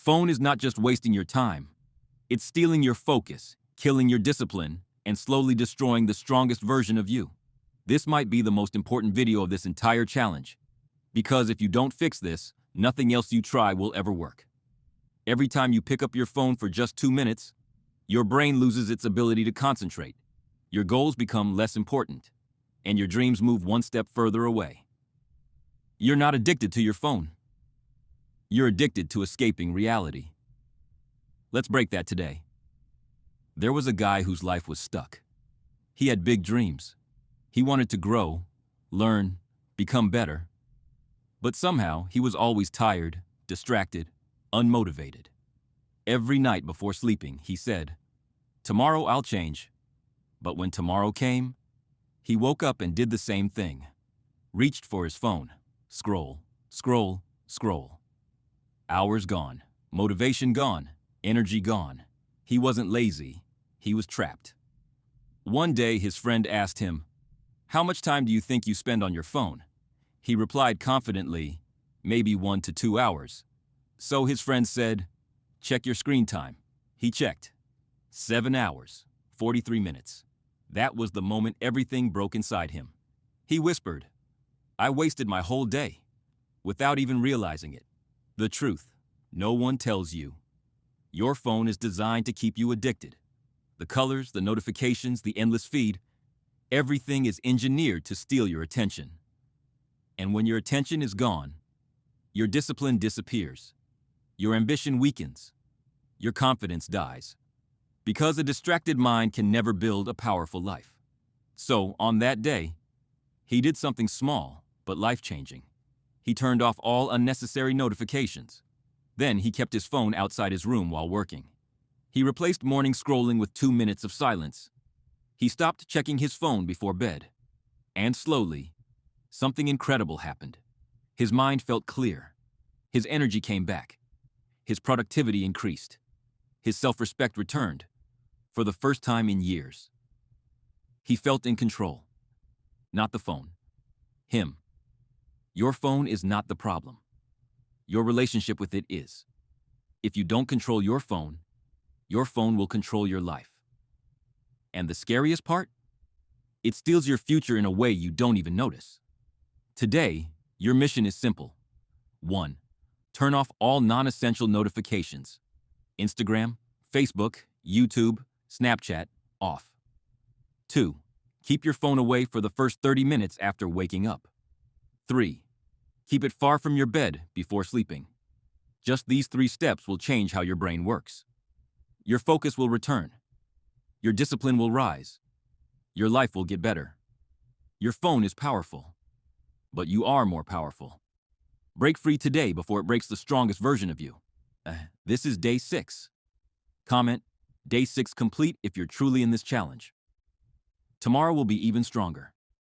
phone is not just wasting your time. It's stealing your focus, killing your discipline, and slowly destroying the strongest version of you. This might be the most important video of this entire challenge, because if you don't fix this, nothing else you try will ever work. Every time you pick up your phone for just 2 minutes, your brain loses its ability to concentrate. Your goals become less important, and your dreams move one step further away. You're not addicted to your phone. You're addicted to escaping reality. Let's break that today. There was a guy whose life was stuck. He had big dreams. He wanted to grow, learn, become better. But somehow, he was always tired, distracted, unmotivated. Every night before sleeping, he said, "Tomorrow I'll change." But when tomorrow came, he woke up and did the same thing. Reached for his phone. Scroll, scroll, scroll. Hours gone. Motivation gone. Energy gone. He wasn't lazy. He was trapped. One day, his friend asked him, "How much time do you think you spend on your phone?" He replied confidently, "Maybe 1 to 2 hours. So his friend said, "Check your screen time." He checked. 7 hours, 43 minutes. That was the moment everything broke inside him. He whispered, "I wasted my whole day," without even realizing it. The truth, no one tells you. Your phone is designed to keep you addicted. The colors, the notifications, the endless feed, everything is engineered to steal your attention. And when your attention is gone, your discipline disappears. Your ambition weakens. Your confidence dies. Because a distracted mind can never build a powerful life. So, on that day, he did something small, but life-changing. He turned off all unnecessary notifications. Then he kept his phone outside his room while working. He replaced morning scrolling with 2 minutes of silence. He stopped checking his phone before bed. And slowly, something incredible happened. His mind felt clear. His energy came back. His productivity increased. His self-respect returned, for the first time in years. He felt in control. Not the phone. Him. Your phone is not the problem. Your relationship with it is. If you don't control your phone will control your life. And the scariest part? It steals your future in a way you don't even notice. Today, your mission is simple. 1. Turn off all non-essential notifications. Instagram, Facebook, YouTube, Snapchat, off. 2. Keep your phone away for the first 30 minutes after waking up. 3. Keep it far from your bed before sleeping. Just these 3 steps will change how your brain works. Your focus will return. Your discipline will rise. Your life will get better. Your phone is powerful, but you are more powerful. Break free today before it breaks the strongest version of you. This is day 6. Comment, day 6 complete if you're truly in this challenge. Tomorrow will be even stronger.